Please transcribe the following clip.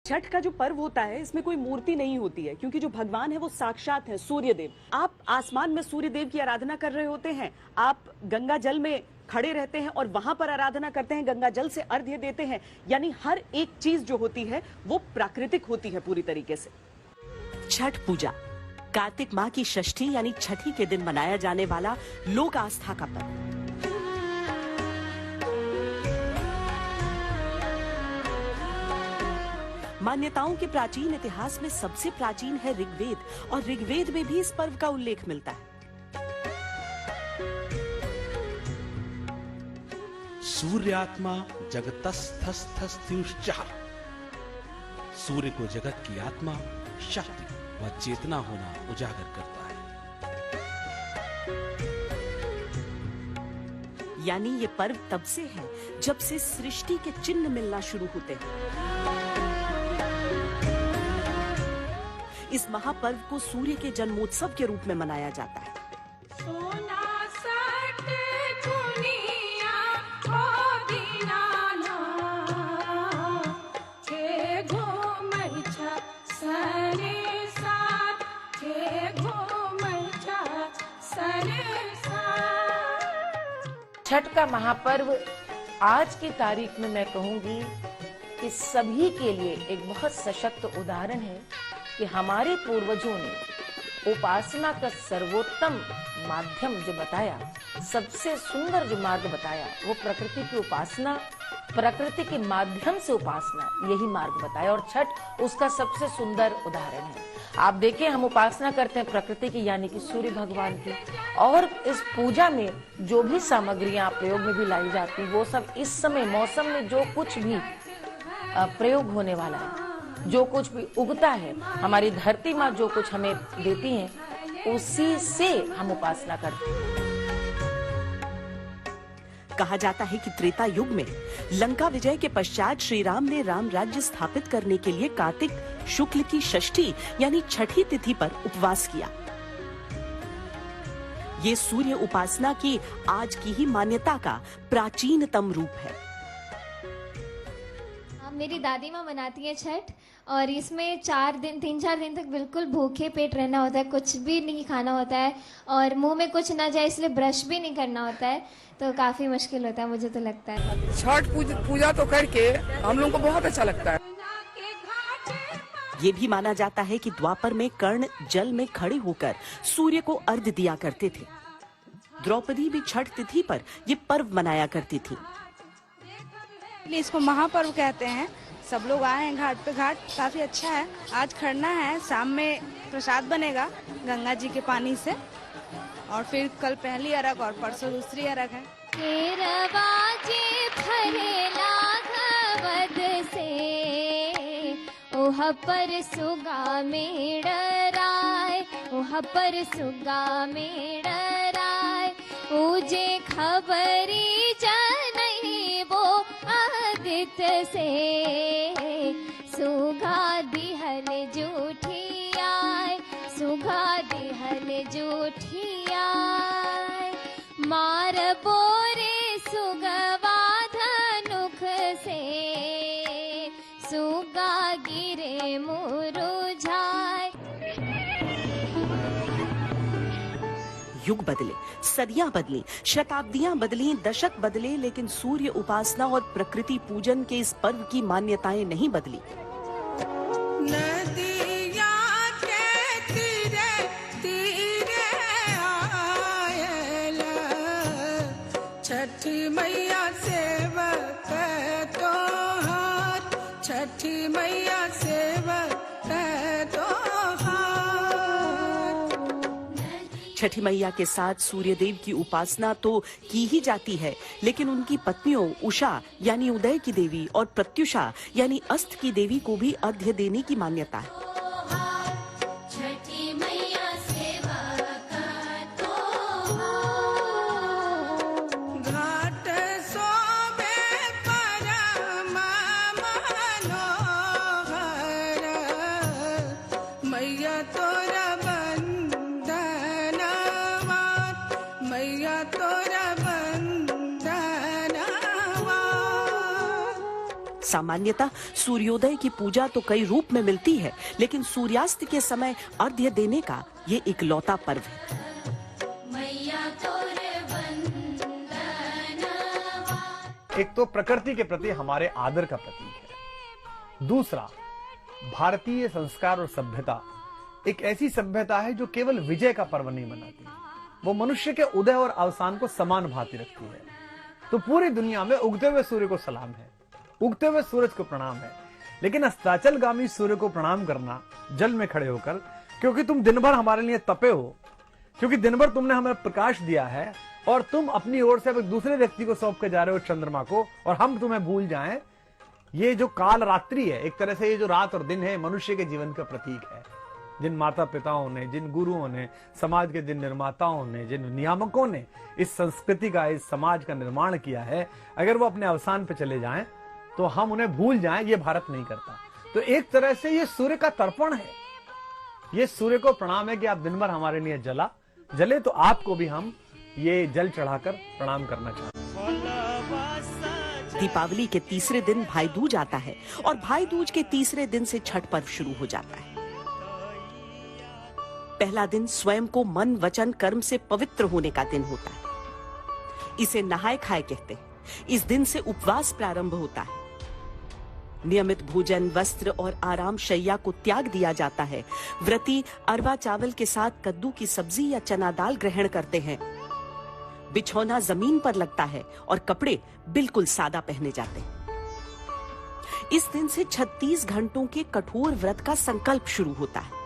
छठ का जो पर्व होता है इसमें कोई मूर्ति नहीं होती है, क्योंकि जो भगवान है वो साक्षात है, सूर्य देव। आप आसमान में सूर्य देव की आराधना कर रहे होते हैं, आप गंगा जल में खड़े रहते हैं और वहां पर आराधना करते हैं, गंगा जल से अर्घ्य देते हैं। यानी हर एक चीज जो होती है वो प्राकृतिक होती है पूरी तरीके से। छठ पूजा कार्तिक माह की षष्ठी यानी छठी के दिन मनाया जाने वाला लोक आस्था का पर्व। मान्यताओं के प्राचीन इतिहास में सबसे प्राचीन है ऋग्वेद, और ऋग्वेद में भी इस पर्व का उल्लेख मिलता है। सूर्यात्मा जगतस्थस्थस्थ्युश्चः, सूर्य को जगत की आत्मा, शक्ति व चेतना होना उजागर करता है। यानी ये पर्व तब से है जब से सृष्टि के चिन्ह मिलना शुरू होते हैं। इस महापर्व को सूर्य के जन्मोत्सव के रूप में मनाया जाता है। छठ का महापर्व आज की तारीख में मैं कहूंगी कि सभी के लिए एक बहुत सशक्त उदाहरण है कि हमारे पूर्वजों ने उपासना का सर्वोत्तम माध्यम जो बताया, सबसे सुंदर जो मार्ग बताया, वो प्रकृति की उपासना, प्रकृति के माध्यम से उपासना, यही मार्ग बताया, और छठ उसका सबसे सुंदर उदाहरण है। आप देखें, हम उपासना करते हैं प्रकृति की, यानी कि सूर्य भगवान की, और इस पूजा में जो भी सामग्रियां प्रयोग में भी लाई जाती, वो सब इस समय मौसम में जो कुछ भी प्रयोग होने वाला है, जो कुछ भी उगता है, हमारी धरती माँ जो कुछ हमें देती है, उसी से हम उपासना करते हैं। कहा जाता है कि त्रेता युग में लंका विजय के पश्चात श्री राम ने राम राज्य स्थापित करने के लिए कार्तिक शुक्ल की षष्ठी यानी छठी तिथि पर उपवास किया। ये सूर्य उपासना की आज की ही मान्यता का प्राचीनतम रूप है। मेरी दादी माँ मनाती है छठ, और इसमें 3-4 दिन तक बिल्कुल भूखे पेट रहना होता है, कुछ भी नहीं खाना होता है, और मुंह में कुछ ना जाए इसलिए ब्रश भी नहीं करना होता है, तो काफी मुश्किल होता है, मुझे तो लगता है। छठ पूजा तो करके हम लोग को बहुत अच्छा लगता है। ये भी माना जाता है कि द्वापर में कर्ण जल में खड़े होकर सूर्य को अर्घ्य दिया करते थे। द्रौपदी भी छठ तिथि पर ये पर्व मनाया करती थी। इसको महापर्व कहते हैं। सब लोग आए हैं घाट पे, घाट काफी अच्छा है। आज खरना है, शाम में प्रसाद बनेगा गंगा जी के पानी से, और फिर कल पहली अरग और परसों दूसरी अरग है। ओह पर सुगा मेड़राय, ओह पर सुगा मेड़राय, उजे खबरी जनई वो आदित्य से, सुगा दिहल जूठी आय, सुगा दिहल जूठी आय, मार बोरे सुगवा धनुख से, सुगा गिरे मुरुझाय। युग बदले, सदियां बदली, शताब्दियां बदली, दशक बदले, लेकिन सूर्य उपासना और प्रकृति पूजन के इस पर्व की मान्यताएं नहीं बदली। छठी मैया सेवक तोहार, छठी मैया सेवक तोहार। छठी मैया के साथ सूर्य देव की उपासना तो की ही जाती है, लेकिन उनकी पत्नियों उषा यानी उदय की देवी और प्रत्युषा यानी अस्त की देवी को भी अर्घ्य देने की मान्यता है। सामान्यतः सूर्योदय की पूजा तो कई रूप में मिलती है, लेकिन सूर्यास्त के समय अर्घ्य देने का ये इकलौता पर्व है। एक तो प्रकृति के प्रति हमारे आदर का प्रतीक है, दूसरा भारतीय संस्कार और सभ्यता एक ऐसी सभ्यता है जो केवल विजय का पर्व नहीं मनाती, वो मनुष्य के उदय और अवसान को समान भांति रखती है। तो पूरी दुनिया में उगते हुए सूर्य को सलाम है, उगते हुए सूरज को प्रणाम है, लेकिन अस्ताचलगामी सूर्य को प्रणाम करना जल में खड़े होकर, क्योंकि तुम दिन भर हमारे लिए तपे हो, क्योंकि दिन भर तुमने हमें प्रकाश दिया है और तुम अपनी ओर से अब एक दूसरे व्यक्ति को सौंप के जा रहे हो चंद्रमा को, और हम तुम्हें भूल जाएं। ये जो काल रात्रि है, एक तरह से ये जो रात और दिन है, मनुष्य के जीवन का प्रतीक है। जिन माता पिताओं ने, जिन गुरुओं ने, समाज के जिन निर्माताओं ने, जिन नियामकों ने इस संस्कृति का, इस समाज का निर्माण किया है, अगर वो अपने अवसान पे चले जाएं तो हम उन्हें भूल जाएं, ये भारत नहीं करता। तो एक तरह से ये सूर्य का तर्पण है, ये सूर्य को प्रणाम है कि आप दिन भर हमारे लिए जले, तो आपको भी हम ये जल चढ़ाकर प्रणाम करना चाहते हैं। दीपावली के तीसरे दिन भाई दूज आता है और भाई दूज के तीसरे दिन से छठ पर्व शुरू हो जाता है। पहला दिन स्वयं को मन वचन कर्म से पवित्र होने का दिन होता है। इसे नहाए खाए कहते हैं। इस दिन से उपवास प्रारंभ होता है। नियमित भोजन, वस्त्र और आराम शैया को त्याग दिया जाता है। व्रती अरवा चावल के साथ कद्दू की सब्जी या चना दाल ग्रहण करते हैं। बिछौना जमीन पर लगता है और कपड़े बिल्कुल सादा पहने जाते हैं। इस दिन से 36 घंटों के कठोर व्रत का संकल्प शुरू होता है।